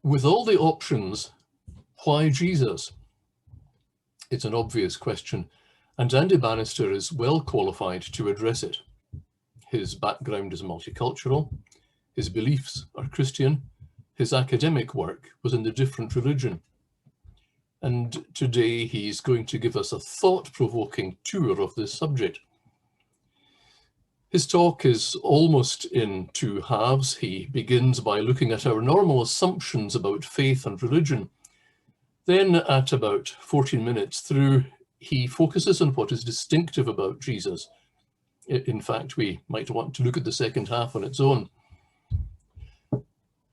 With all the options, why Jesus? It's an obvious question, and Andy Bannister is well qualified to address it. His background is multicultural, his beliefs are Christian, his academic work was in a different religion. And today he's going to give us a thought-provoking tour of this subject. His talk is almost in two halves. He begins by looking at our normal assumptions about faith and religion. Then at about 14 minutes through, he focuses on what is distinctive about Jesus. In fact, we might want to look at the second half on its own.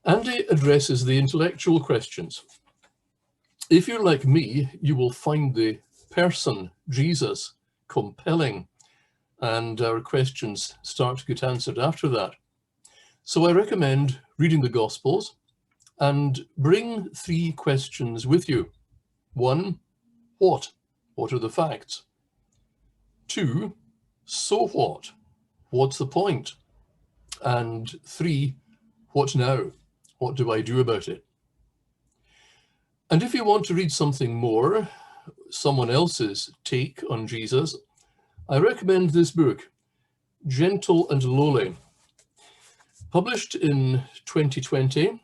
Andy addresses the intellectual questions. If you're like me, you will find the person, Jesus, compelling, and our questions start to get answered after that. So I recommend reading the Gospels and bring three questions with you. 1, what? What are the facts? 2, so what? What's the point? And 3, what now? What do I do about it? And if you want to read something more, someone else's take on Jesus, I recommend this book, Gentle and Lowly. Published in 2020,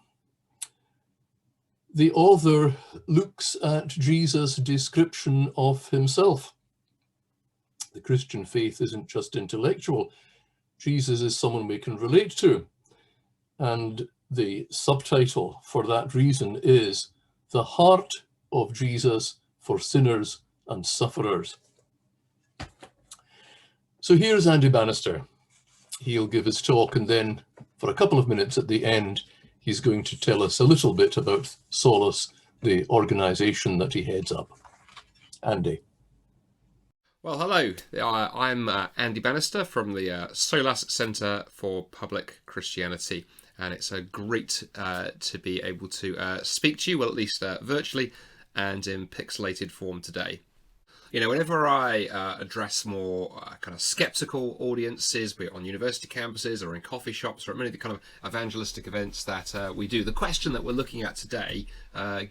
the author looks at Jesus' description of himself. The Christian faith isn't just intellectual. Jesus is someone we can relate to. And the subtitle for that reason is The Heart of Jesus for Sinners and Sufferers. So here's Andy Bannister. He'll give his talk, and then for a couple of minutes at the end, he's going to tell us a little bit about Solas, the organization that he heads up. Andy. Well, hello. I'm Andy Bannister from the Solas Centre for Public Christianity, and it's great to be able to speak to you, well, at least virtually and in pixelated form today. You know, whenever I address more kind of skeptical audiences, be it on university campuses or in coffee shops or at many of the kind of evangelistic events that we do, the question that we're looking at today,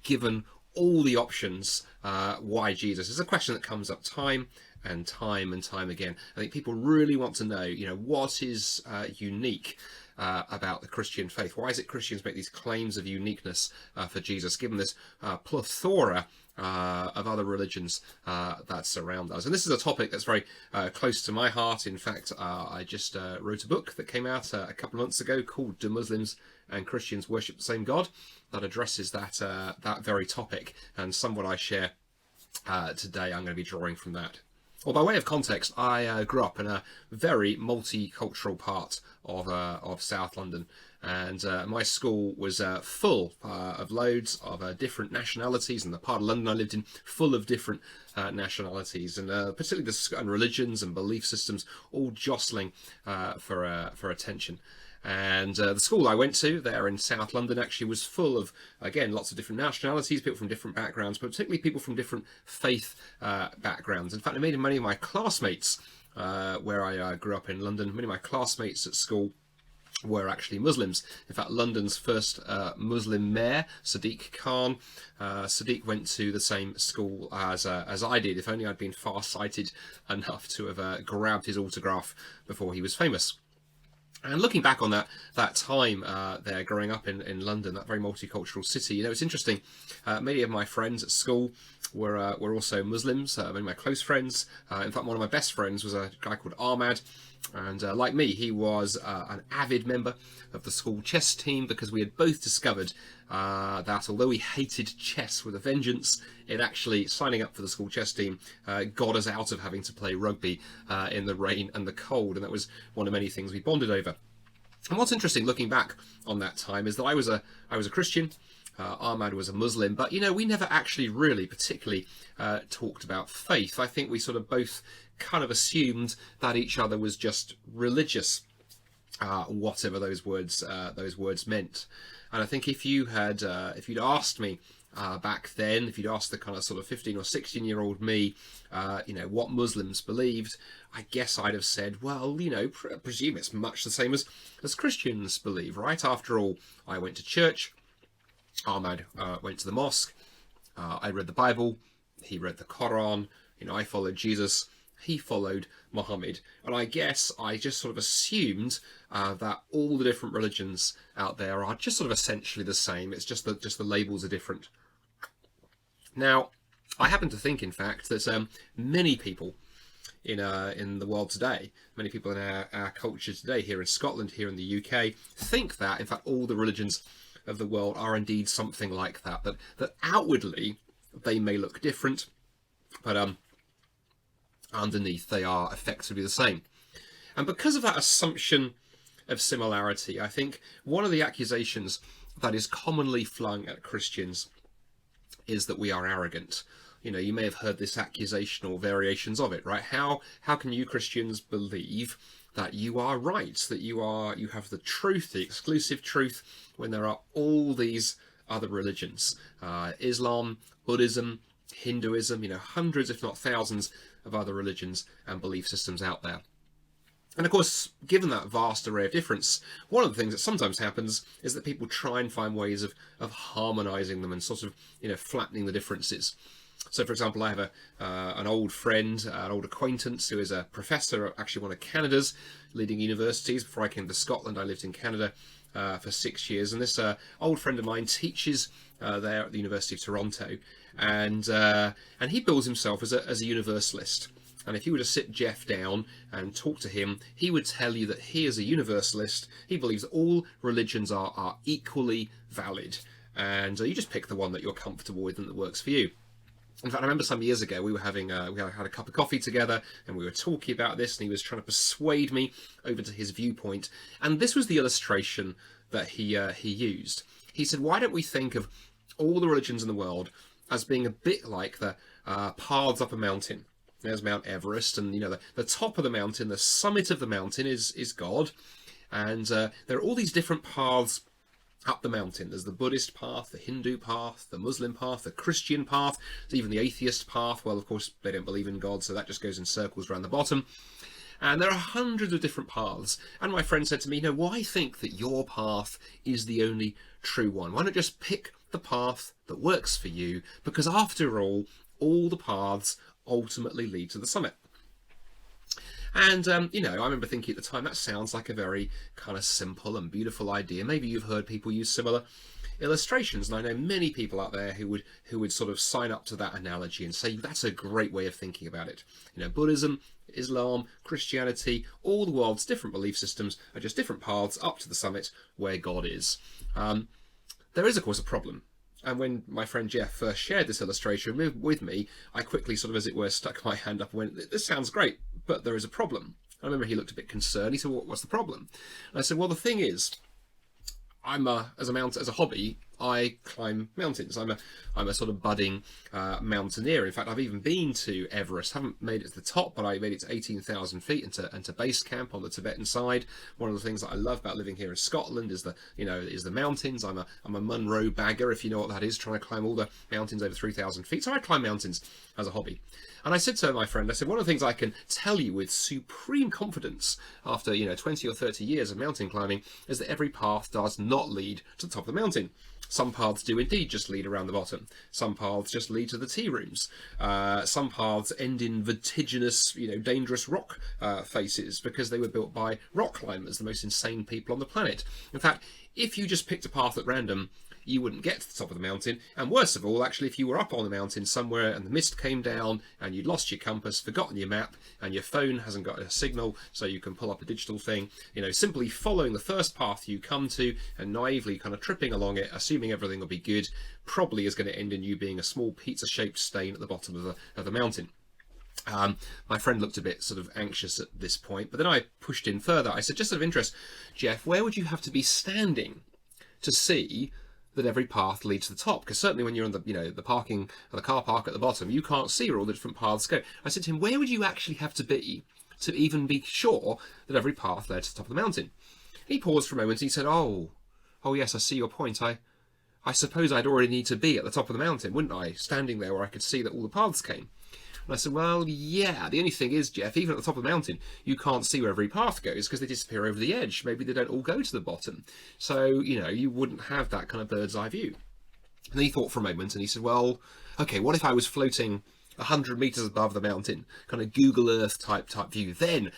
given all the options, why Jesus, is a question that comes up time and time again. I think people really want to know, you know, what is unique about the Christian faith? Why is it Christians make these claims of uniqueness for Jesus, given this plethora of other religions that surround us? And this is a topic that's very close to my heart. In fact, I just wrote a book that came out a couple of months ago called Do Muslims and Christians Worship the Same God? That addresses that very topic, and some of what I share today I'm going to be drawing from that. Well, by way of context, I grew up in a very multicultural part of South London, and my school was full of loads of different nationalities, and the part of London I lived in full of different nationalities, and particularly and religions and belief systems all jostling for attention. And the school I went to there in South London actually was full of, again, lots of different nationalities, people from different backgrounds, but particularly people from different faith backgrounds. In fact, I made many of my classmates, where I grew up in London, many of my classmates at school were actually Muslims. In fact, London's first Muslim mayor, Sadiq Khan, Sadiq went to the same school as I did. If only I'd been far-sighted enough to have grabbed his autograph before he was famous. And looking back on that time there, growing up in London, that very multicultural city, you know, it's interesting. Many of my friends at school were also Muslims. Many of my close friends. In fact, one of my best friends was a guy called Ahmad. And like me, he was an avid member of the school chess team, because we had both discovered that although we hated chess with a vengeance, it actually, signing up for the school chess team, got us out of having to play rugby in the rain and the cold. And that was one of many things we bonded over. And what's interesting looking back on that time is that I was a Christian. Ahmad was a Muslim, but you know, we never actually really particularly talked about faith. I think we sort of both kind of assumed that each other was just religious, whatever those words meant. And I think if you'd asked me back then, if you'd asked the kind of sort of 15 or 16-year-old me, you know, what Muslims believed, I guess I'd have said, well, you know, presume it's much the same as Christians believe, right? After all, I went to church. Ahmad went to the mosque. I read the Bible. He read the Quran. I followed Jesus. He followed Muhammad. And I guess I just sort of assumed that all the different religions out there are just sort of essentially the same. It's just the labels are different. Now, I happen to think, in fact, that many people in the world today, many people in our culture today, here in Scotland, here in the UK, think that, in fact, all the religions of the world are indeed something like that. That outwardly they may look different, but underneath they are effectively the same. And because of that assumption of similarity, I think one of the accusations that is commonly flung at Christians is that we are arrogant. You may have heard this accusation or variations of it, right? How can you Christians believe that you are right, that you have the truth, the exclusive truth, when there are all these other religions, Islam, Buddhism, Hinduism, hundreds if not thousands of other religions and belief systems out there. And of course, given that vast array of difference, one of the things that sometimes happens is that people try and find ways of harmonizing them and sort of flattening the differences. So, for example, I have an old friend, an old acquaintance who is a professor at actually one of Canada's leading universities. Before I came to Scotland, I lived in Canada for 6 years, and this old friend of mine teaches there at the University of Toronto, and he bills himself as a universalist. And if you were to sit Jeff down and talk to him, he would tell you that he is a universalist. He believes that all religions are equally valid, and you just pick the one that you're comfortable with and that works for you. In fact, I remember some years ago we were having we had a cup of coffee together, and we were talking about this, and he was trying to persuade me over to his viewpoint. And this was the illustration that he used. He said, "Why don't we think of all the religions in the world as being a bit like the paths up a mountain?" There's Mount Everest, and the top of the mountain, the summit of the mountain is God, and there are all these different paths up the mountain. There's the Buddhist path, the Hindu path, the Muslim path, the Christian path, even the atheist path. Well, of course, they don't believe in God, so that just goes in circles around the bottom. And there are hundreds of different paths. And my friend said to me, why think that your path is the only true one? Why not just pick the path that works for you? Because after all the paths ultimately lead to the summit. And, I remember thinking at the time, that sounds like a very kind of simple and beautiful idea. Maybe you've heard people use similar illustrations, and I know many people out there who would sort of sign up to that analogy and say that's a great way of thinking about it. Buddhism, Islam, Christianity, all the world's different belief systems are just different paths up to the summit where God is. There is, of course, a problem. And when my friend Jeff first shared this illustration with me, I quickly sort of, as it were, stuck my hand up and went, this sounds great, but there is a problem. I remember he looked a bit concerned. He said, what's the problem? And I said, well, the thing is, as a hobby, I climb mountains. I'm a sort of budding mountaineer. In fact, I've even been to Everest. Haven't made it to the top, but I made it to 18,000 feet and to base camp on the Tibetan side. One of the things that I love about living here in Scotland is the mountains. I'm a Munro bagger, if you know what that is, trying to climb all the mountains over 3,000 feet. So I climb mountains as a hobby. And I said to my friend, one of the things I can tell you with supreme confidence after 20 or 30 years of mountain climbing is that every path does not lead to the top of the mountain. Some paths do indeed just lead around the bottom. Some paths just lead to the tea rooms. Some paths end in vertiginous, dangerous rock faces because they were built by rock climbers, the most insane people on the planet. In fact, if you just picked a path at random, you wouldn't get to the top of the mountain. And worse of all, actually, if you were up on the mountain somewhere and the mist came down and you'd lost your compass, forgotten your map, and your phone hasn't got a signal so you can pull up a digital thing, simply following the first path you come to and naively kind of tripping along it, assuming everything will be good, probably is going to end in you being a small pizza-shaped stain at the bottom of the mountain. My friend looked a bit sort of anxious at this point, but then I pushed in further. I said, just out of interest, Jeff, where would you have to be standing to see that every path leads to the top? Because certainly when you're in the parking or the car park at the bottom, you can't see where all the different paths go. I said to him, where would you actually have to be to even be sure that every path led to the top of the mountain? He paused for a moment and he said, oh yes, I see your point. I suppose I'd already need to be at the top of the mountain, wouldn't I? Standing there where I could see that all the paths came. And I said, well, yeah, the only thing is, Jeff, even at the top of the mountain, you can't see where every path goes because they disappear over the edge. Maybe they don't all go to the bottom. So, you wouldn't have that kind of bird's eye view. And then he thought for a moment and he said, well, okay, what if I was floating 100 meters above the mountain, kind of Google Earth type view? Then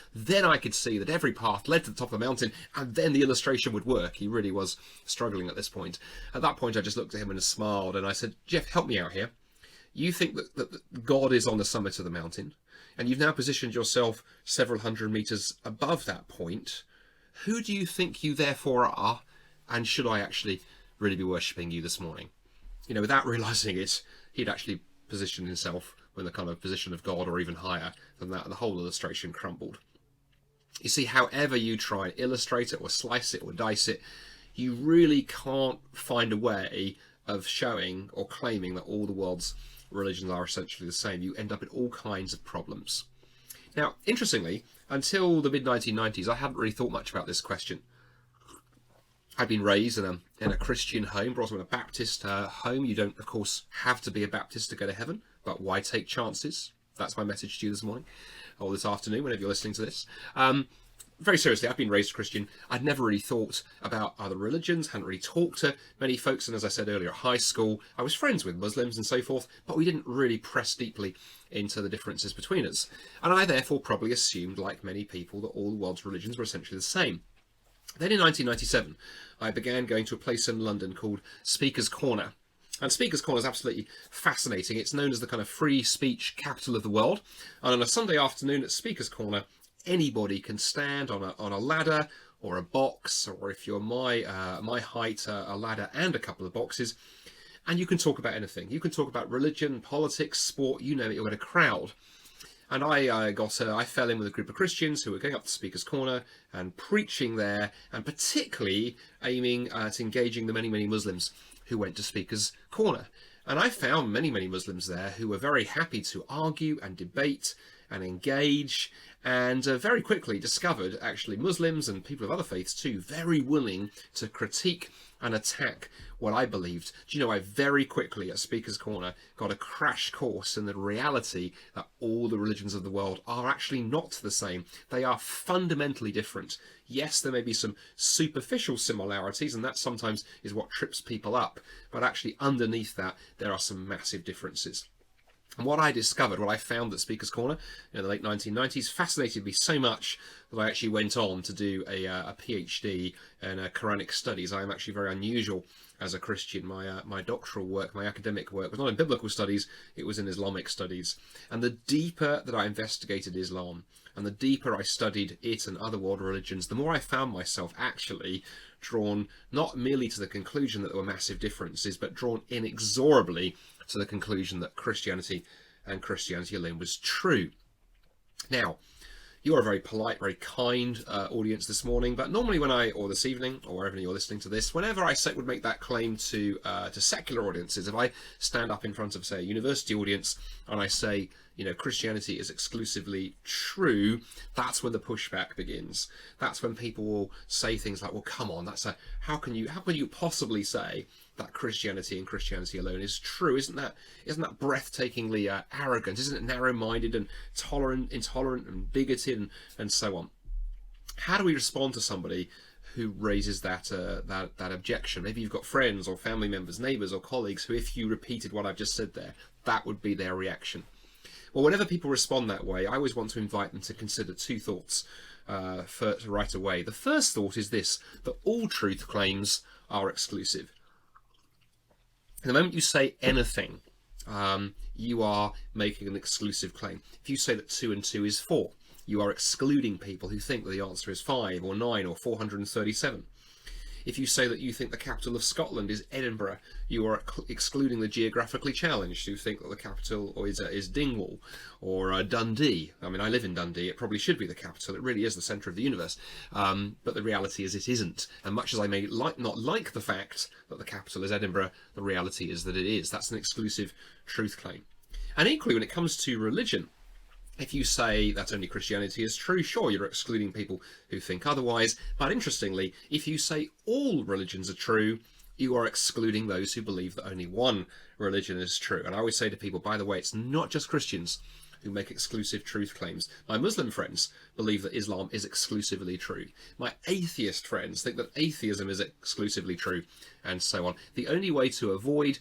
I could see that every path led to the top of the mountain, and then the illustration would work. He really was struggling at this point. At that point, I just looked at him and smiled, and I said, Jeff, help me out here. You think that God is on the summit of the mountain, and you've now positioned yourself several hundred meters above that point. Who do you think you therefore are, and should I actually really be worshipping you this morning? You know, without realizing it, he'd actually positioned himself in the kind of position of God, or even higher than that. The whole illustration crumbled. You see, however you try and illustrate it or slice it or dice it, you really can't find a way of showing or claiming that all the world's religions are essentially the same. You end up in all kinds of problems. Now, interestingly, until the mid-1990s, I hadn't really thought much about this question. I'd been raised in a Christian home, brought up in a Baptist home. You don't, of course, have to be a Baptist to go to heaven, but why take chances? That's my message to you this morning, or this afternoon, whenever you're listening to this. Very seriously, I've been raised Christian. I'd never really thought about other religions, hadn't really talked to many folks, and as I said earlier, at high school, I was friends with Muslims and so forth, but we didn't really press deeply into the differences between us. And I therefore probably assumed, like many people, that all the world's religions were essentially the same. Then in 1997, I began going to a place in London called Speaker's Corner. And Speaker's Corner is absolutely fascinating. It's known as the kind of free speech capital of the world. And on a Sunday afternoon at Speaker's Corner, anybody can stand on a ladder or a box, or if you're my height, a ladder and a couple of boxes, and you can talk about anything. You can talk about religion, politics, sport, you name it. You'll get a crowd. And I fell in with a group of Christians who were going up to Speaker's Corner and preaching there, and particularly aiming at engaging the many, many Muslims who went to Speaker's Corner. And I found many, many Muslims there who were very happy to argue and debate and engage, and very quickly discovered actually Muslims and people of other faiths too very willing to critique and attack what I believed. Do you know, I very quickly at Speaker's Corner got a crash course in the reality that all the religions of the world are actually not the same. They are fundamentally different. Yes, there may be some superficial similarities, and that sometimes is what trips people up, but actually underneath that there are some massive differences. And what I discovered, what I found at Speaker's Corner in the late 1990s, fascinated me so much that I actually went on to do a PhD in Quranic studies. I am actually very unusual as a Christian. My doctoral work, my academic work, was not in biblical studies, it was in Islamic studies. And the deeper that I investigated Islam, and the deeper I studied it and other world religions, the more I found myself actually drawn not merely to the conclusion that there were massive differences, but drawn inexorably to the conclusion that Christianity and Christianity alone was true. Now, you're a very polite, very kind audience this morning, but normally or this evening, or wherever you're listening to this, whenever I would make that claim to secular audiences, if I stand up in front of, say, a university audience and I say, you know, Christianity is exclusively true, that's when the pushback begins. That's when people will say things like, well, come on, how can you possibly say that Christianity and Christianity alone is true? Isn't that breathtakingly arrogant? Isn't it narrow-minded and intolerant and bigoted and so on? How do we respond to somebody who raises that objection? Maybe you've got friends or family members, neighbours or colleagues who, if you repeated what I've just said there, that would be their reaction. Well, whenever people respond that way, I always want to invite them to consider two thoughts right away. The first thought is this, that all truth claims are exclusive. The moment you say anything, you are making an exclusive claim. If you say that 2 and 2 is 4, you are excluding people who think that the answer is 5 or 9 or 437. If you say that you think the capital of Scotland is Edinburgh, you are excluding the geographically challenged who think that the capital is Dingwall or Dundee. I mean, I live in Dundee. It probably should be the capital. It really is the centre of the universe. But the reality is it isn't. And much as I may not like the fact that the capital is Edinburgh, the reality is that it is. That's an exclusive truth claim. And equally, when it comes to religion, if you say that only Christianity is true, sure, you're excluding people who think otherwise. But interestingly, if you say all religions are true, you are excluding those who believe that only one religion is true. And I always say to people, by the way, it's not just Christians who make exclusive truth claims. My Muslim friends believe that Islam is exclusively true. My atheist friends think that atheism is exclusively true, and so on. The only way to avoid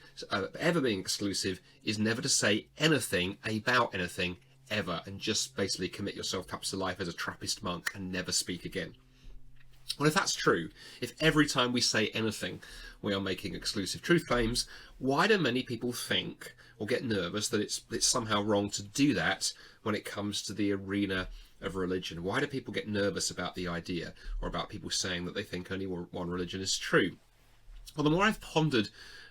ever being exclusive is never to say anything about anything ever, and just basically commit yourself perhaps to life as a Trappist monk and never speak again. Well, if that's true, if every time we say anything we are making exclusive truth claims, why do many people think or get nervous that it's somehow wrong to do that when it comes to the arena of religion? Why do people get nervous about the idea, or about people saying that they think only one religion is true? Well, the more I've pondered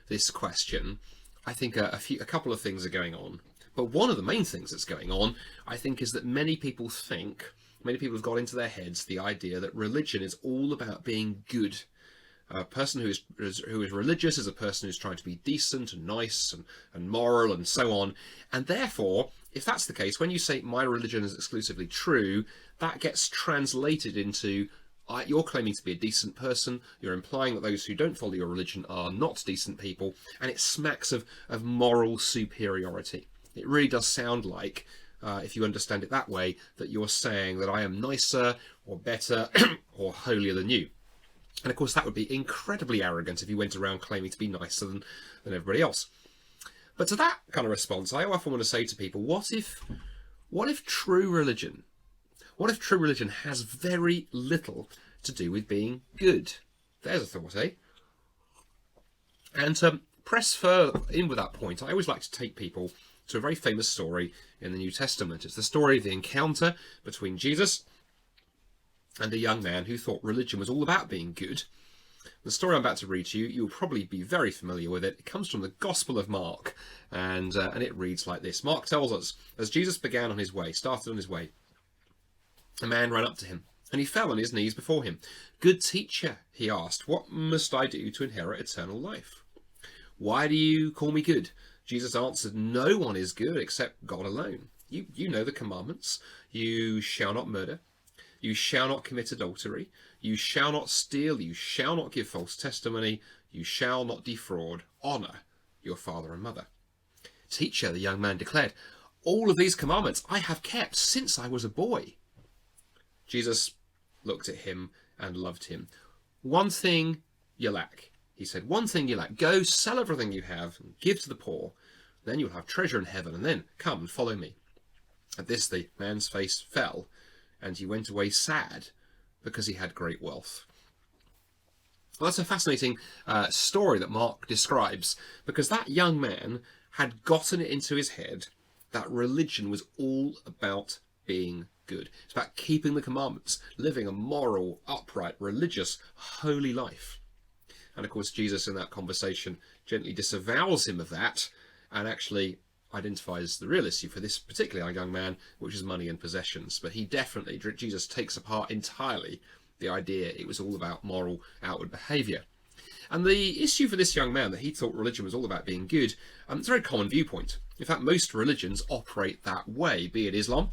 this question, I think a couple of things are going on. But one of the main things that's going on, I think, is that many people have got into their heads the idea that religion is all about being good. A person who is religious is a person who's trying to be decent and nice and moral and so on. And therefore, if that's the case, when you say my religion is exclusively true, that gets translated into you're claiming to be a decent person, you're implying that those who don't follow your religion are not decent people, and it smacks of moral superiority. It really does sound like, if you understand it that way, that you're saying that I am nicer or better or holier than you. And of course that would be incredibly arrogant if you went around claiming to be nicer than everybody else. But to that kind of response, I often want to say to people, what if true religion has very little to do with being good? There's a thought, eh? And to press further in with that point, I always like to take people to a very famous story in the New Testament. It's the story of the encounter between Jesus and a young man who thought religion was all about being good. The story I'm about to read to you, you'll probably be very familiar with it. It comes from the Gospel of Mark, and it reads like this. Mark tells us, as Jesus started on his way, a man ran up to him, and he fell on his knees before him. "Good teacher," he asked, "what must I do to inherit eternal life?" "Why do you call me good?" Jesus answered, "No one is good except God alone. You know the commandments. You shall not murder. You shall not commit adultery. You shall not steal. You shall not give false testimony. You shall not defraud. Honour your father and mother." "Teacher," the young man declared, "all of these commandments I have kept since I was a boy." Jesus looked at him and loved him. "One thing you lack," he said. "One thing you lack. Go sell everything you have and give to the poor. Then you'll have treasure in heaven, and then come and follow me." At this, the man's face fell, and he went away sad because he had great wealth. Well, that's a fascinating story that Mark describes, because that young man had gotten it into his head that religion was all about being good. It's about keeping the commandments, living a moral, upright, religious, holy life. And of course, Jesus in that conversation gently disavows him of that, and actually identifies the real issue for this particular young man, which is money and possessions. But Jesus takes apart entirely the idea it was all about moral outward behaviour. And the issue for this young man, that he thought religion was all about being good, it's a very common viewpoint. In fact, most religions operate that way, be it Islam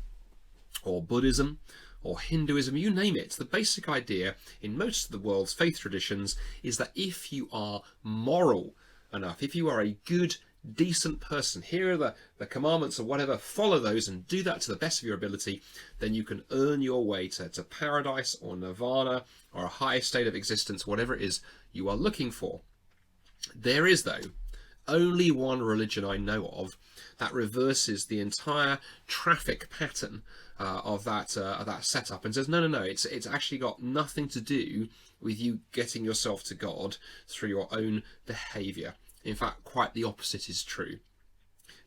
or Buddhism or Hinduism, you name it. The basic idea in most of the world's faith traditions is that if you are moral enough, if you are a good, decent person, here are the commandments or whatever, follow those and do that to the best of your ability, then you can earn your way to paradise or nirvana or a higher state of existence, whatever it is you are looking for. There is, though, only one religion I know of that reverses the entire traffic pattern of that setup and says, no, it's actually got nothing to do with you getting yourself to God through your own behaviour. In fact, quite the opposite is true.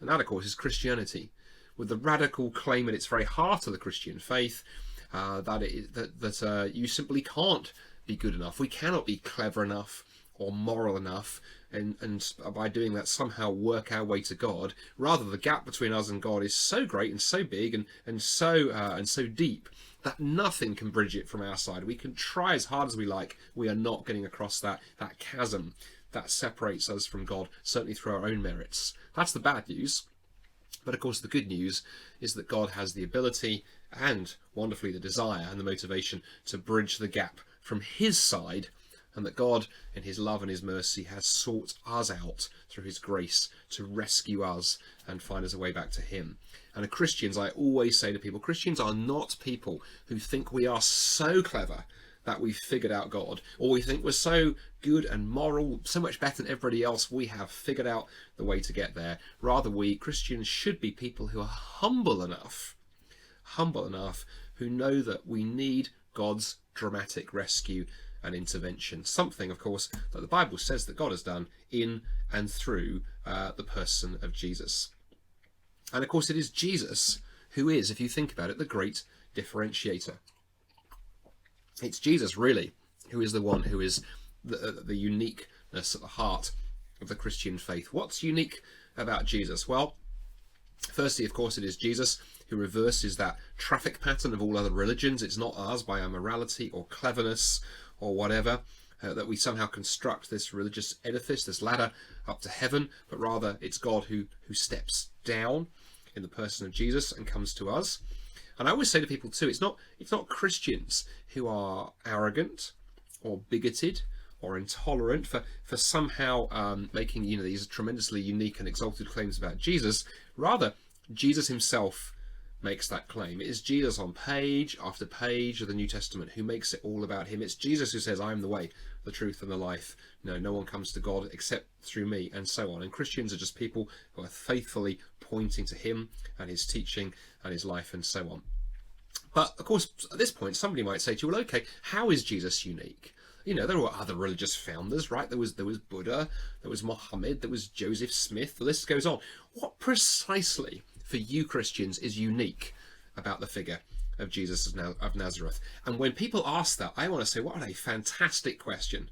And that, of course, is Christianity, with the radical claim at its very heart of the Christian faith that you simply can't be good enough. We cannot be clever enough or moral enough, and by doing that somehow work our way to God. Rather, the gap between us and God is so great and so big and so deep that nothing can bridge it from our side. We can try as hard as we like. We are not getting across that chasm that separates us from God, certainly through our own merits. That's the bad news. But of course, the good news is that God has the ability and, wonderfully, the desire and the motivation to bridge the gap from his side and that God, in his love and his mercy, has sought us out through his grace to rescue us and find us a way back to him. And Christians, I always say to people, Christians are not people who think we are so clever that we've figured out God, or we think we're so good and moral, so much better than everybody else, we have figured out the way to get there. Rather, we Christians should be people who are humble enough, who know that we need God's dramatic rescue and intervention. Something, of course, that the Bible says that God has done in and through the person of Jesus. And of course, it is Jesus who is, if you think about it, the great differentiator. It's Jesus, really, who is the one who is the uniqueness at the heart of the Christian faith. What's unique about Jesus? Well, firstly, of course, it is Jesus who reverses that traffic pattern of all other religions. It's not ours by our morality or cleverness or whatever, that we somehow construct this religious edifice, this ladder up to heaven, but rather it's God who steps down in the person of Jesus and comes to us. And I always say to people too, it's not Christians who are arrogant or bigoted or intolerant for somehow making these tremendously unique and exalted claims about Jesus. Rather, Jesus himself makes that claim. It is Jesus on page after page of the New Testament who makes it all about him. It's Jesus who says, I am the way, the truth and the life. No one comes to God except through me, and so on. And Christians are just people who are faithfully pointing to him and his teaching and his life and so on. But of course, at this point, somebody might say to you, well, okay, how is Jesus unique? There were other religious founders, right? There was Buddha, there was Muhammad, there was Joseph Smith, the list goes on. What precisely for you Christians is unique about the figure of Jesus of Nazareth? And when people ask that, I want to say, what a fantastic question.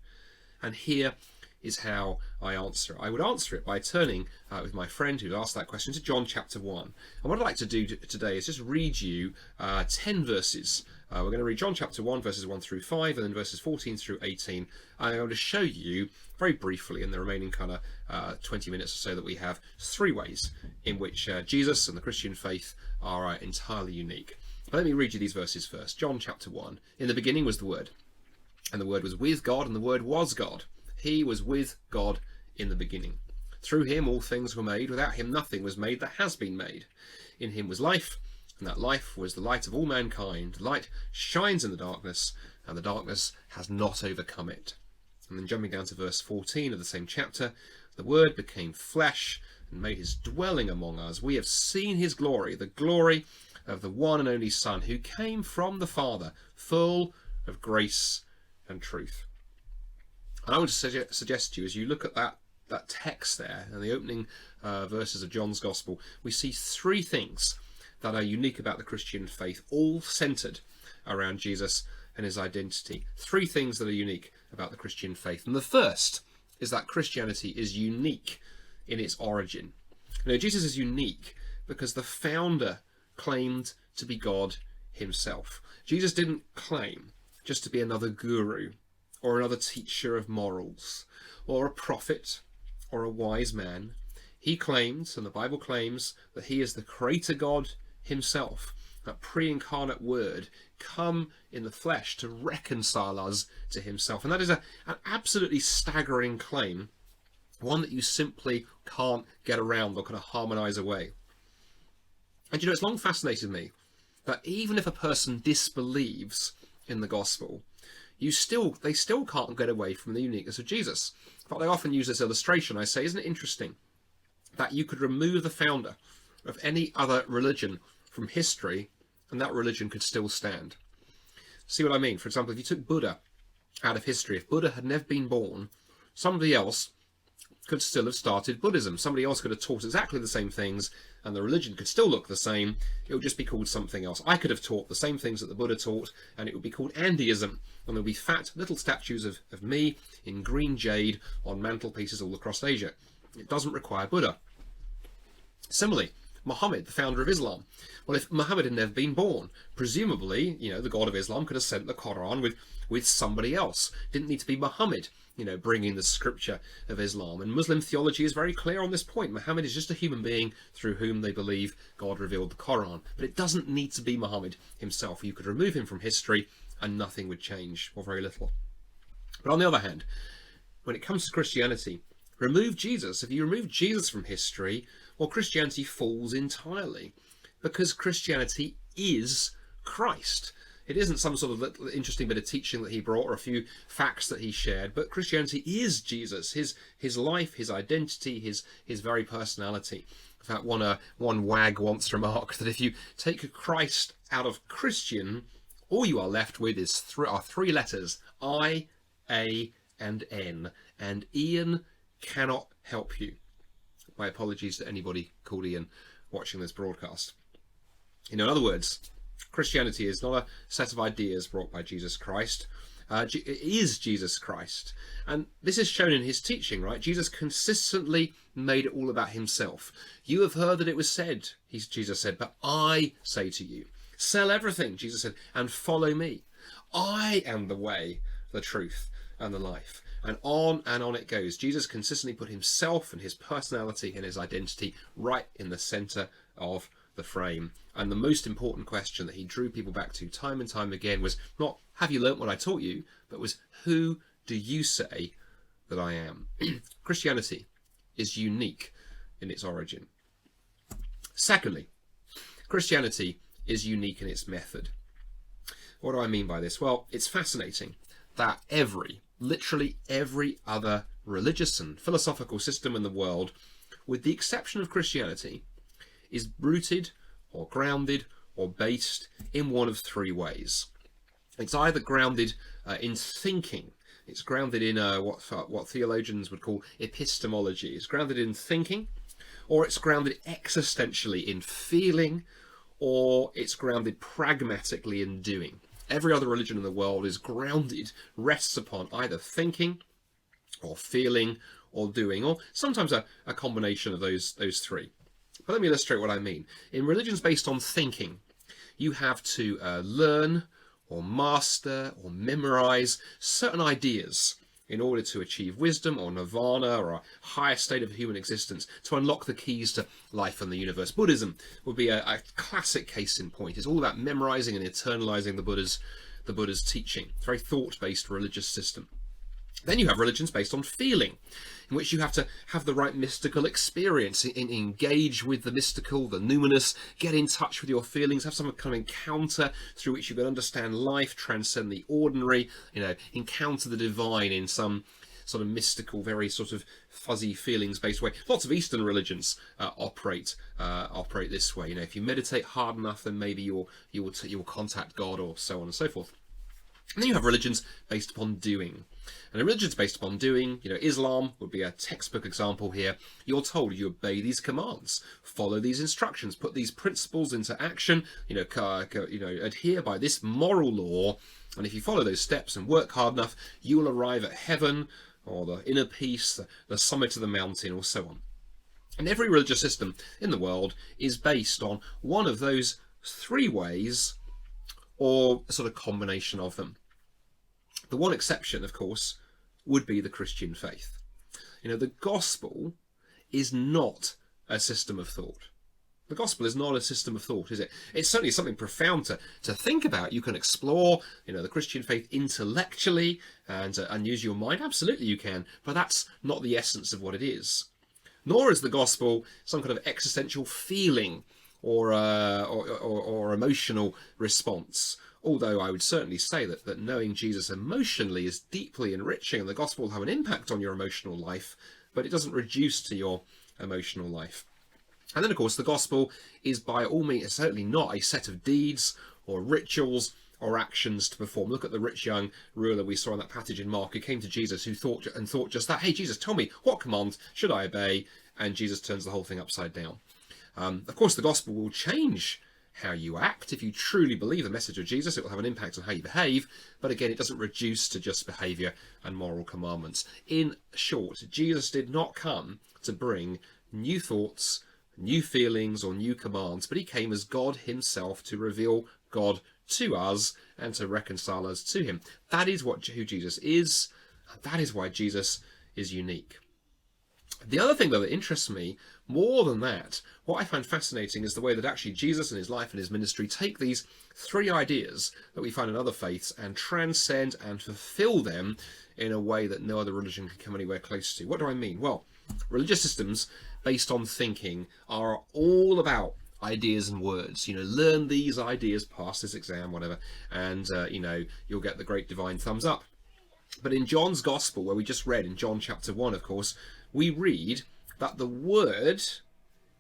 And here is how I answer it. I would answer it by turning with my friend who asked that question to John chapter 1. And what I'd like to do today is just read you 10 verses. We're going to read John chapter 1, verses 1 through 5, and then verses 14 through 18. I'm going to show you very briefly in the remaining kind of 20 minutes or so that we have, 3 ways in which Jesus and the Christian faith are entirely unique. But let me read you these verses first. John chapter 1. In the beginning was the Word, and the Word was with God, and the Word was God. He was with God in the beginning. Through him all things were made. Without him nothing was made that has been made. In him was life, and that life was the light of all mankind. The light shines in the darkness, and the darkness has not overcome it. And then jumping down to verse 14 of the same chapter, the Word became flesh and made his dwelling among us. We have seen his glory, the glory of the one and only Son, who came from the Father, full of grace and truth. And I would suggest to you, as you look at that text there and the opening verses of John's Gospel, we see 3 things that are unique about the Christian faith, all centered around Jesus and his identity. 3 things that are unique about the Christian faith. And the first is that Christianity is unique in its origin. Jesus is unique because the founder claimed to be God himself. Jesus didn't claim just to be another guru or another teacher of morals or a prophet or a wise man. He claims, and the Bible claims, that he is the creator God himself, that pre-incarnate word come in the flesh to reconcile us to himself. And that is an absolutely staggering claim, one that you simply can't get around or kind of harmonize away. And it's long fascinated me that even if a person disbelieves in the gospel, they still can't get away from the uniqueness of Jesus. In fact, I often use this illustration. I say, isn't it interesting that you could remove the founder of any other religion from history and that religion could still stand? See what I mean? For example, if you took Buddha out of history, if Buddha had never been born, somebody else could still have started Buddhism. Somebody else could have taught exactly the same things and the religion could still look the same. It would just be called something else. I could have taught the same things that the Buddha taught and it would be called Andyism. And there would be fat little statues of me in green jade on mantelpieces all across Asia. It doesn't require Buddha. Similarly, Muhammad, the founder of Islam. Well, if Muhammad had never been born, presumably, the God of Islam could have sent the Quran with somebody else. Didn't need to be Muhammad, bringing the scripture of Islam. And Muslim theology is very clear on this point. Muhammad is just a human being through whom they believe God revealed the Quran. But it doesn't need to be Muhammad himself. You could remove him from history and nothing would change, or very little. But on the other hand, when it comes to Christianity, remove Jesus. If you remove Jesus from history, well, Christianity falls entirely, because Christianity is Christ. It isn't some sort of interesting bit of teaching that he brought or a few facts that he shared, but Christianity is Jesus, his life, his identity, his very personality. In fact, one wag once remarked that if you take Christ out of Christian, all you are left with is three letters, I, A, and N, and Ian cannot help you. My apologies to anybody called Ian watching this broadcast. In other words, Christianity is not a set of ideas brought by Jesus Christ. It is Jesus Christ. And this is shown in his teaching, right? Jesus consistently made it all about himself. You have heard that it was said, Jesus said, but I say to you, sell everything, Jesus said, and follow me. I am the way, the truth, and the life. And on it goes. Jesus consistently put himself and his personality and his identity right in the center of the frame. And the most important question that he drew people back to time and time again was not, have you learnt what I taught you, but was, who do you say that I am? Christianity is unique in its origin. Secondly, Christianity is unique in its method. What do I mean by this? Well, it's fascinating that literally every other religious and philosophical system in the world, with the exception of Christianity, is rooted or grounded or based in one of three ways. It's either grounded in thinking. It's grounded in what theologians would call epistemology. It's grounded in thinking, or it's grounded existentially in feeling, or it's grounded pragmatically in doing. Every other religion in the world is grounded, rests upon either thinking or feeling or doing, or sometimes a combination of those three. But let me illustrate what I mean. In religions based on thinking, you have to learn or master or memorize certain ideas in order to achieve wisdom or nirvana or a higher state of human existence, to unlock the keys to life and the universe. Buddhism would be a classic case in point. It's all about memorizing and internalizing the Buddha's teaching. It's a very thought-based religious system. Then you have religions based on feeling, in which you have to have the right mystical experience, engage with the mystical, the numinous, get in touch with your feelings, have some kind of encounter through which you can understand life, transcend the ordinary, encounter the divine in some sort of mystical, very sort of fuzzy feelings-based way. Lots of Eastern religions operate this way. If you meditate hard enough, then maybe you will contact God, or so on and so forth. And then you have religions based upon doing. And religions based upon doing, Islam would be a textbook example here. You're told you obey these commands, follow these instructions, put these principles into action, adhere by this moral law. And if you follow those steps and work hard enough, you will arrive at heaven, or the inner peace, the summit of the mountain, or so on. And every religious system in the world is based on one of those three ways, or a sort of combination of them. The one exception, of course, would be the Christian faith. The gospel is not a system of thought. The gospel is not a system of thought, is it? It's certainly something profound to think about. You can explore, the Christian faith intellectually and use your mind. Absolutely you can, but that's not the essence of what it is. Nor is the gospel some kind of existential feeling or emotional response. Although I would certainly say that knowing Jesus emotionally is deeply enriching, and the gospel will have an impact on your emotional life, but it doesn't reduce to your emotional life. And then, of course, the gospel is by all means certainly not a set of deeds or rituals or actions to perform. Look at the rich young ruler we saw in that passage in Mark, who came to Jesus, who thought just that. Hey, Jesus, tell me, what command should I obey? And Jesus turns the whole thing upside down. Of course, the gospel will change how you act. If you truly believe the message of Jesus, it will have an impact on how you behave. But again, it doesn't reduce to just behaviour and moral commandments. In short, Jesus did not come to bring new thoughts, new feelings, or new commands, but he came as God himself to reveal God to us and to reconcile us to him. That is who Jesus is. And that is why Jesus is unique. The other thing, though, that interests me more than that, what I find fascinating is the way that actually Jesus and his life and his ministry take these three ideas that we find in other faiths and transcend and fulfill them in a way that no other religion can come anywhere close to. What do I mean? Well, religious systems based on thinking are all about ideas and words. Learn these ideas, pass this exam, whatever, and you'll get the great divine thumbs up. But in John's Gospel, where we just read in John chapter 1, of course, we read that the Word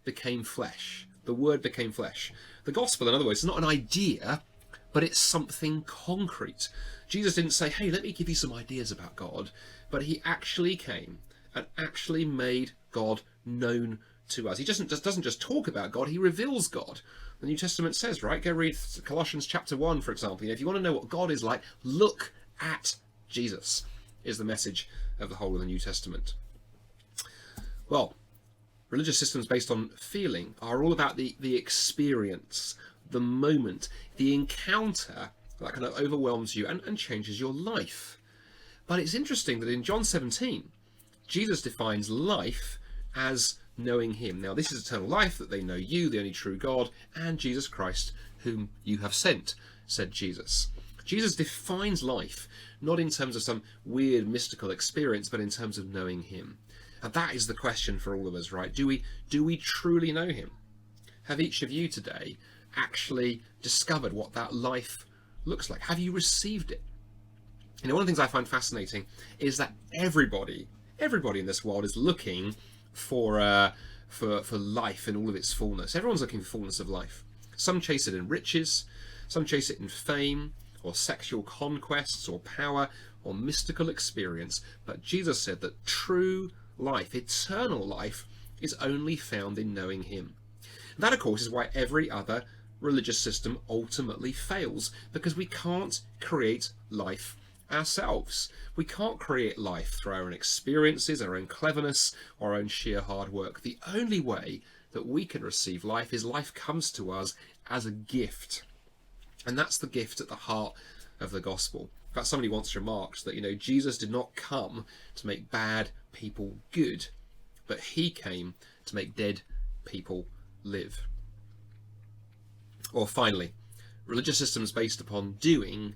became flesh. The Word became flesh. The Gospel, in other words, is not an idea, but it's something concrete. Jesus didn't say, hey, let me give you some ideas about God, but he actually came and actually made God known to us. He doesn't just talk about God, he reveals God. The New Testament says, right, go read Colossians chapter 1, for example. If you want to know what God is like, look at Jesus, is the message of the whole of the New Testament. Well, religious systems based on feeling are all about the experience, the moment, the encounter that kind of overwhelms you and changes your life. But it's interesting that in John 17, Jesus defines life as knowing him. Now, this is eternal life, that they know you, the only true God, and Jesus Christ, whom you have sent, said Jesus. Jesus defines life not in terms of some weird mystical experience, but in terms of knowing him. And that is the question for all of us, right? Do we truly know him? Have each of you today actually discovered what that life looks like? Have you received it? One of the things I find fascinating is that everybody in this world is looking for life in all of its fullness. Everyone's looking for fullness of life. Some chase it in riches, some chase it in fame, or sexual conquests, or power, or mystical experience. But Jesus said that true life, eternal life, is only found in knowing him. That, of course, is why every other religious system ultimately fails, because we can't create life ourselves. We can't create life through our own experiences, our own cleverness, our own sheer hard work. The only way that we can receive life is life comes to us as a gift. And that's the gift at the heart of the gospel. In fact, somebody once remarked that, Jesus did not come to make bad people good, but he came to make dead people live. Or finally, religious systems based upon doing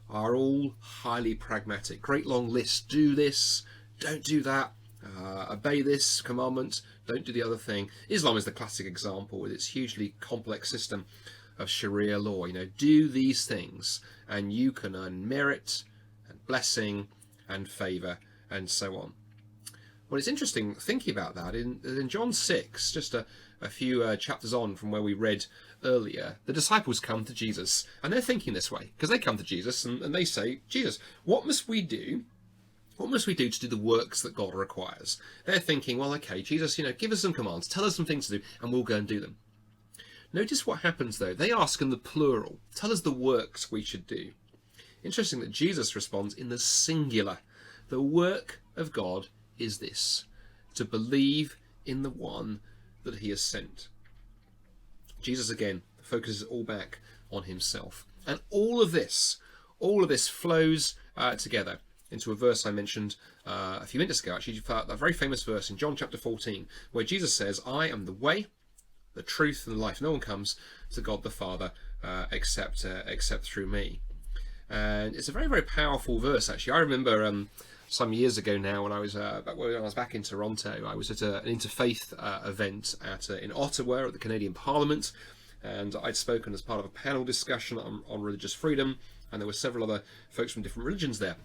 are all highly pragmatic. Great long lists. Do this, don't do that, obey this commandment, don't do the other thing. Islam is the classic example with its hugely complex system of Sharia law. Do these things and you can earn merit and blessing and favour and so on. Well, it's interesting thinking about that. In John 6, just a few chapters on from where we read earlier, the disciples come to Jesus and they're thinking this way, because they come to Jesus and they say, Jesus, what must we do? What must we do to do the works that God requires? They're thinking, well, okay, Jesus, give us some commands, tell us some things to do, and we'll go and do them. Notice what happens, though. They ask in the plural, tell us the works we should do. Interesting that Jesus responds in the singular. The work of God is this, to believe in the one that he has sent. Jesus, again, focuses all back on himself. And all of this flows together into a verse I mentioned a few minutes ago, actually, that very famous verse in John chapter 14, where Jesus says, I am the way, the truth, and the life. No one comes to God the Father except through me. And it's a very, very powerful verse, actually. I remember some years ago now, when I was back in Toronto, I was at an interfaith event in Ottawa at the Canadian Parliament, and I'd spoken as part of a panel discussion on religious freedom, and there were several other folks from different religions there.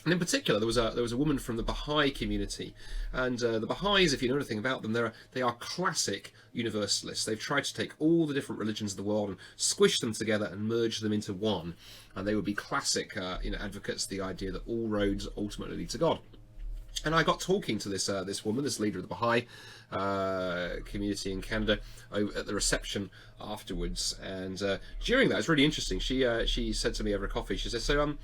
And in particular, there was a woman from the Baha'i community, and the Baha'is, if you know anything about them, they are classic universalists. They've tried to take all the different religions of the world and squish them together and merge them into one, and they would be classic, advocates of the idea that all roads ultimately lead to God. And I got talking to this woman, this leader of the Baha'i community in Canada, at the reception afterwards. And during that, it's really interesting. She said to me over coffee, she said, "So,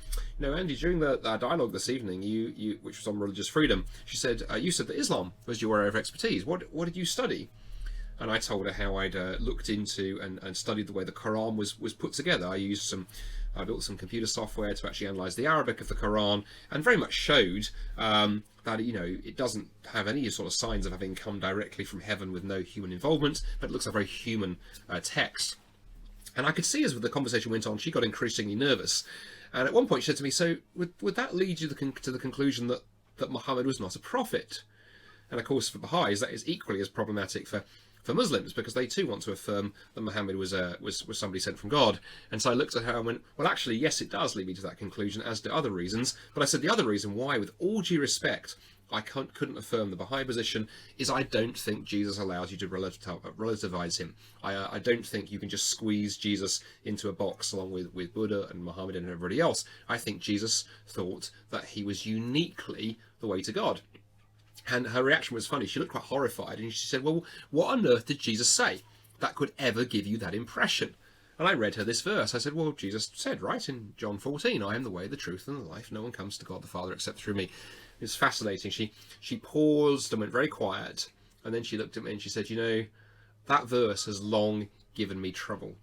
Andy, during the dialogue this evening, you which was on religious freedom, she said, you said that Islam was your area of expertise. What did you study?" And I told her how I'd looked into and studied the way the Quran was put together. I used some I built some computer software to actually analyse the Arabic of the Quran, and very much showed that, you know, it doesn't have any sort of signs of having come directly from heaven with no human involvement, but it looks like a very human text. And I could see as the conversation went on, she got increasingly nervous. And at one point she said to me, so would that lead you to the conclusion that Muhammad was not a prophet? And of course for Baha'is that is equally as problematic for Muslims, because they too want to affirm that Muhammad was somebody sent from God. And so I looked at her and went, well, actually, yes, it does lead me to that conclusion, as do other reasons. But I said the other reason why, with all due respect, I couldn't affirm the Baha'i position is I don't think Jesus allows you to relativize him. I don't think you can just squeeze Jesus into a box along with Buddha and Muhammad and everybody else. I think Jesus thought that he was uniquely the way to God. And her reaction was funny. She looked quite horrified, and she said, well, what on earth did Jesus say that could ever give you that impression? And I read her this verse. I said, well, Jesus said, right, in John 14, I am the way, the truth, and the life. No one comes to God the Father except through me. It's fascinating. She paused and went very quiet, and then she looked at me and she said, you know, that verse has long given me trouble.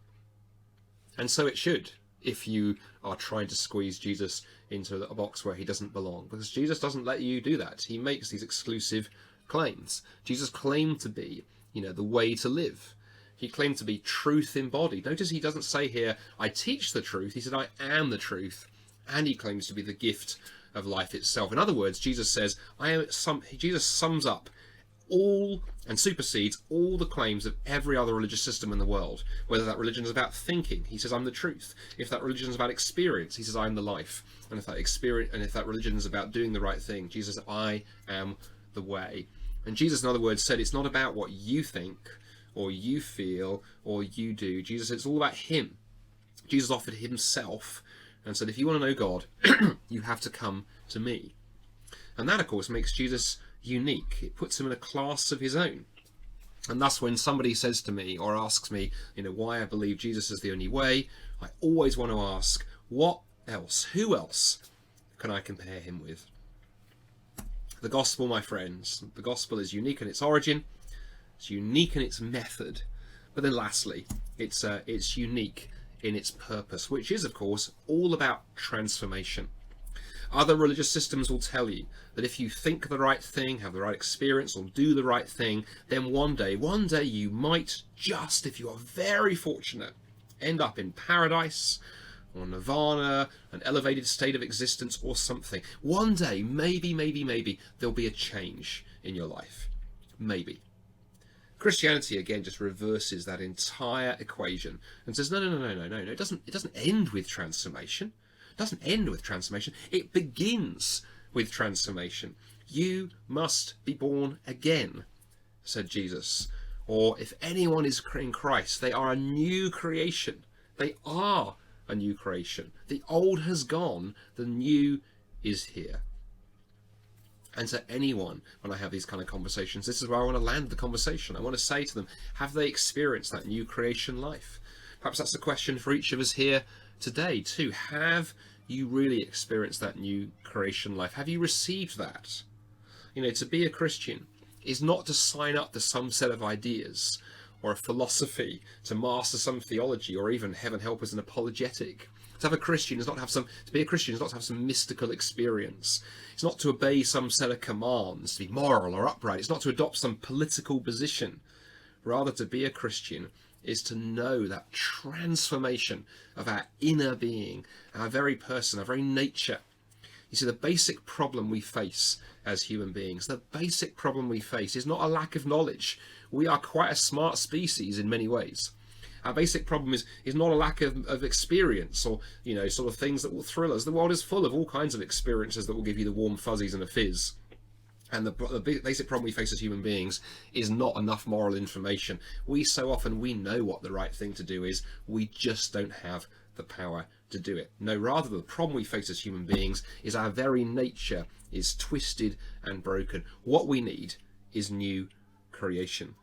And so it should, if you are trying to squeeze Jesus into a box where he doesn't belong, because Jesus doesn't let you do that. He makes these exclusive claims. Jesus claimed to be, you know, the way to live. He claimed to be truth embodied. Notice he doesn't say here, I teach the truth. He said, I am the truth. And he claims to be the gift of life itself. In other words, Jesus says, Jesus sums up all and supersedes all the claims of every other religious system in the world. Whether that religion is about thinking, he says, I'm the truth. If that religion is about experience, he says, I'm the life. And if that religion is about doing the right thing, Jesus says, I am the way. And Jesus, in other words, said it's not about what you think or you feel or you do. Jesus said it's all about him. Jesus offered himself and said, if you want to know God, you have to come to me. And that, of course, makes Jesus unique. It puts him in a class of his own. And thus, when somebody says to me or asks me, you know, why I believe Jesus is the only way, I always want to ask, what else, who else can I compare him with? The gospel, my friends, the gospel is unique in its origin, it's unique in its method, but then lastly, it's unique in its purpose, which is, of course, all about transformation. Other religious systems will tell you that if you think the right thing, have the right experience, or do the right thing, then one day you might just, if you are very fortunate, end up in paradise or nirvana, an elevated state of existence or something. One day, maybe, there'll be a change in your life. Maybe. Christianity, again, just reverses that entire equation and says, no. It doesn't end with transformation. It doesn't end with transformation. It begins with transformation. You must be born again, said Jesus. Or if anyone is in Christ, they are a new creation. They are a new creation. The old has gone, the new is here. And to anyone, when I have these kind of conversations, this is where I want to land the conversation. I want to say to them, have they experienced that new creation life? Perhaps that's the question for each of us here today too. Have you really experienced that new creation life? Have you received that? You know, to be a Christian is not to sign up to some set of ideas or a philosophy, to master some theology, or even, heaven help us, an apologetic. To be a Christian is not to have some mystical experience. It's not to obey some set of commands, to be moral or upright. It's not to adopt some political position. Rather, to be a Christian is to know that transformation of our inner being, our very person, our very nature. You see, the basic problem we face as human beings, the basic problem we face is not a lack of knowledge. We are quite a smart species in many ways. Our basic problem is not a lack of experience, or, you know, sort of things that will thrill us. The world is full of all kinds of experiences that will give you the warm fuzzies and a fizz. And the basic problem we face as human beings is not enough moral information. We know what the right thing to do is. We just don't have the power to do it. No, rather the problem we face as human beings is our very nature is twisted and broken. What we need is new creation.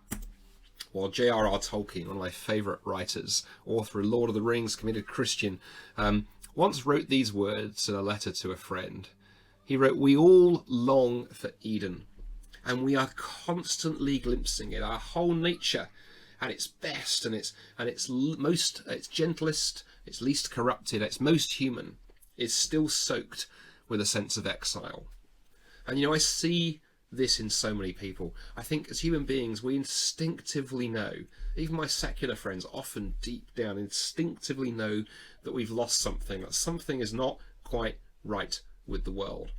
Well, J.R.R. Tolkien, one of my favourite writers, author of Lord of the Rings, committed Christian, once wrote these words in a letter to a friend. He wrote, "We all long for Eden, and we are constantly glimpsing it. Our whole nature, at its best and its gentlest, its least corrupted, its most human, is still soaked with a sense of exile. And I see this in so many people. I think as human beings, we instinctively know, even my secular friends often deep down instinctively know that we've lost something, that something is not quite right with the world.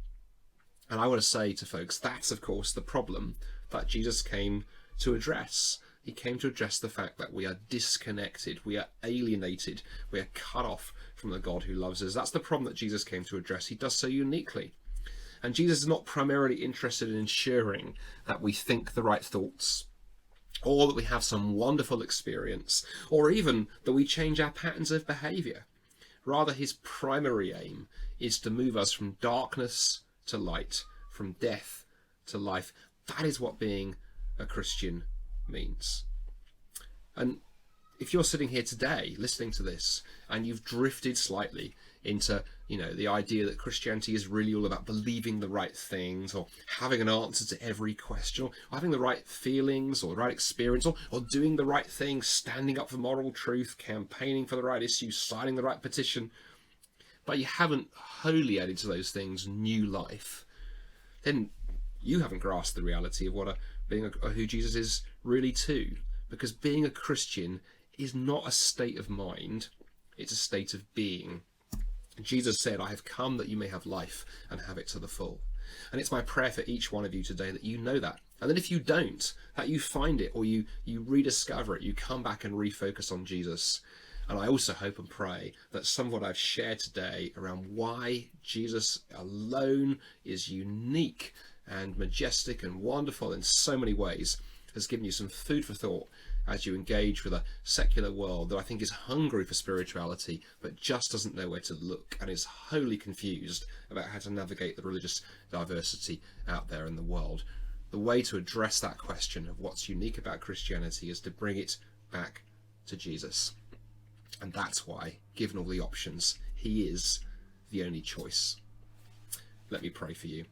And I want to say to folks, that's of course the problem that Jesus came to address. He came to address the fact that we are disconnected, we are alienated, we are cut off from the God who loves us. That's the problem that Jesus came to address. He does so uniquely. And Jesus is not primarily interested in ensuring that we think the right thoughts, or that we have some wonderful experience, or even that we change our patterns of behaviour. Rather, his primary aim is to move us from darkness to light, from death to life. That is what being a Christian means. And if you're sitting here today listening to this and you've drifted slightly into the idea that Christianity is really all about believing the right things, or having an answer to every question, or having the right feelings or the right experience, or doing the right thing, standing up for moral truth, campaigning for the right issue, signing the right petition, but you haven't wholly added to those things new life, then you haven't grasped the reality of what who Jesus is really too. Because being a Christian is not a state of mind, it's a state of being. Jesus said, I have come that you may have life and have it to the full. And it's my prayer for each one of you today that you know that. And then if you don't, that you find it, or you rediscover it, you come back and refocus on Jesus. And I also hope and pray that some of what I've shared today around why Jesus alone is unique and majestic and wonderful in so many ways has given you some food for thought as you engage with a secular world that I think is hungry for spirituality but just doesn't know where to look and is wholly confused about how to navigate the religious diversity out there in the world. The way to address that question of what's unique about Christianity is to bring it back to Jesus. And that's why, given all the options, he is the only choice. Let me pray for you.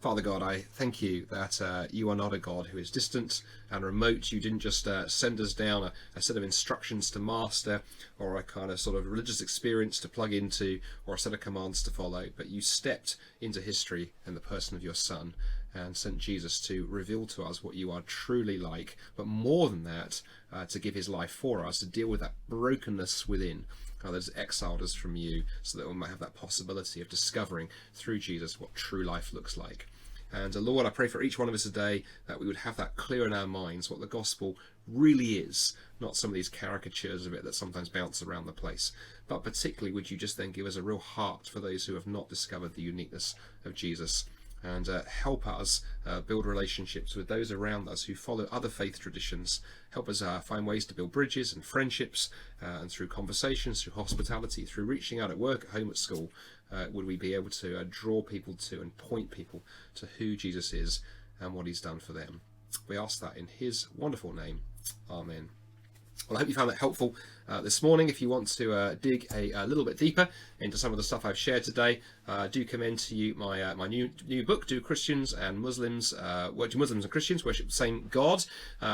Father God, I thank you that you are not a God who is distant and remote. You didn't just send us down a set of instructions to master, or a kind of sort of religious experience to plug into, or a set of commands to follow, but you stepped into history in the person of your Son and sent Jesus to reveal to us what you are truly like, but more than that, to give his life for us, to deal with that brokenness within that has exiled us from you, so that we might have that possibility of discovering through Jesus what true life looks like. And Lord, I pray for each one of us today that we would have that clear in our minds, what the gospel really is, not some of these caricatures of it that sometimes bounce around the place, but particularly would you just then give us a real heart for those who have not discovered the uniqueness of Jesus, and help us build relationships with those around us who follow other faith traditions. Help us find ways to build bridges and friendships, and through conversations, through hospitality, through reaching out at work, at home, at school, would we be able to draw people to and point people to who Jesus is and what he's done for them. We ask that in his wonderful name. Amen. Well, I hope you found that helpful this morning. If you want to dig a little bit deeper into some of the stuff I've shared today, do commend to you my new book, Do Muslims and Christians Worship the Same God,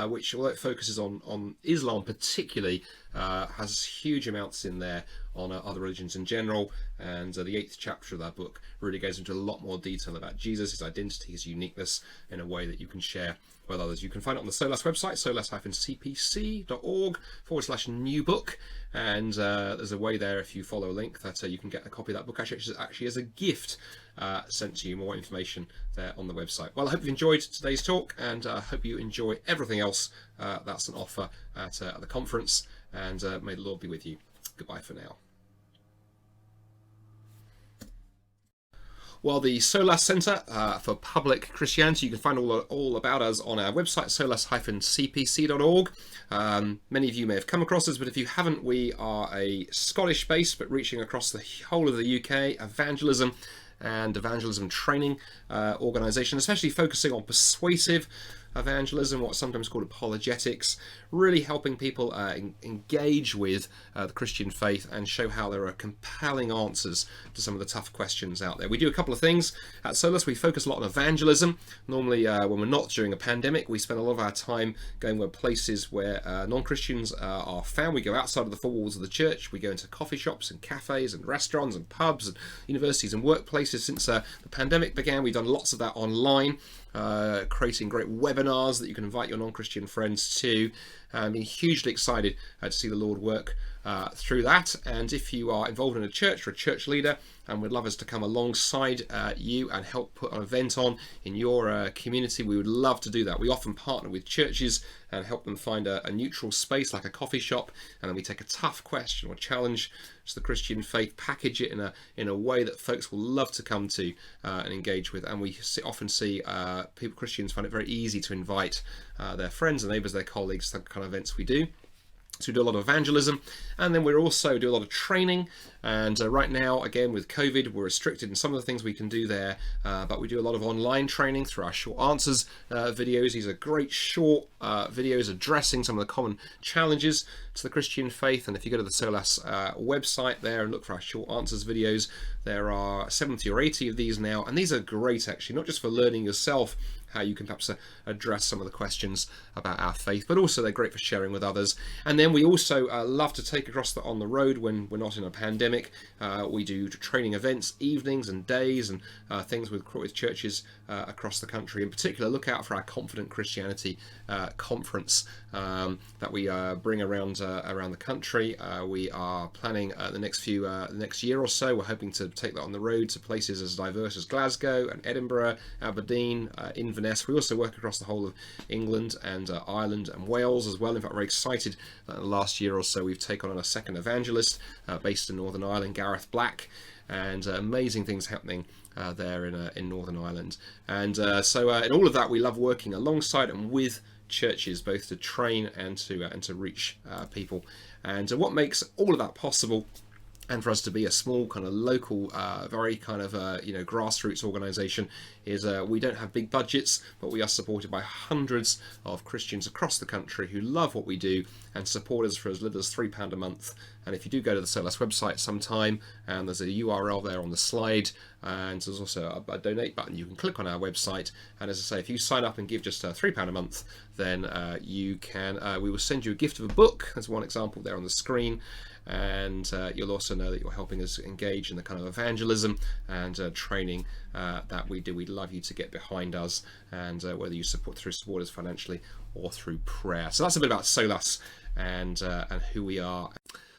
which, although it focuses on Islam particularly, has huge amounts in there on other religions in general, and the 8th chapter of that book really goes into a lot more detail about Jesus, his identity, his uniqueness, in a way that you can share with others. You can find it on the Solas website, solas-cpc.org/new book, and there's a way there, if you follow a link, that you can get a copy of that book actually as a gift sent to you. More information there on the website. Well, I hope you've enjoyed today's talk, and I hope you enjoy everything else that's an offer at the conference, and may the Lord be with you. Goodbye for now. Well, the Solas Centre for Public Christianity, you can find all about us on our website, solas-cpc.org. Many of you may have come across us, but if you haven't, we are a Scottish-based but reaching across the whole of the UK evangelism training organisation, especially focusing on persuasive evangelism, what's sometimes called apologetics, really helping people engage with the Christian faith and show how there are compelling answers to some of the tough questions out there. We do a couple of things at Solas. We focus a lot on evangelism. Normally when we're not during a pandemic, we spend a lot of our time going where places where non-Christians are found. We go outside of the four walls of the church. We go into coffee shops and cafes and restaurants and pubs and universities and workplaces. Since the pandemic began, we've done lots of that online, creating great webinars that you can invite your non-Christian friends to. I'm hugely excited to see the Lord work through that. And if you are involved in a church or a church leader and would love us to come alongside you and help put an event on in your community, we would love to do that. We often partner with churches and help them find a neutral space like a coffee shop, and then we take a tough question or challenge to the Christian faith, package it in a way that folks will love to come to and engage with. And we often see Christians find it very easy to invite their friends and neighbours, their colleagues, the kind of events we do. So we do a lot of evangelism, and then we also do a lot of training. And right now, again, with COVID, we're restricted in some of the things we can do there, but we do a lot of online training through our short answers videos. These are great short videos addressing some of the common challenges to the Christian faith. And if you go to the Solas website there and look for our short answers videos, there are 70 or 80 of these now, and these are great actually, not just for learning yourself how you can perhaps address some of the questions about our faith, but also they're great for sharing with others. And then we also love to take across on the road when we're not in a pandemic. We do training events, evenings and days, and things with churches across the country. In particular, look out for our Confident Christianity conference that we bring around the country. We are planning the next year or so. We're hoping to take that on the road to places as diverse as Glasgow and Edinburgh, Aberdeen, Inverness. We also work across the whole of England and Ireland and Wales as well. In fact, we're very excited that in the last year or so we've taken on a second evangelist based in Northern Ireland, Gareth Black, and amazing things happening there in Northern Ireland. And so in all of that, we love working alongside and with churches, both to train and to reach people. And what makes all of that possible, and for us to be a small kind of local, very kind of grassroots organisation, is we don't have big budgets, but we are supported by hundreds of Christians across the country who love what we do and support us for as little as £3 a month. And if you do go to the Solas website sometime, and there's a URL there on the slide, and there's also a donate button, you can click on our website. And as I say, if you sign up and give just £3 a month, then you can. We will send you a gift of a book. There's one example there on the screen. And you'll also know that you're helping us engage in the kind of evangelism and training that we do. We'd love you to get behind us, and whether you support us financially or through prayer. So that's a bit about Solas and who we are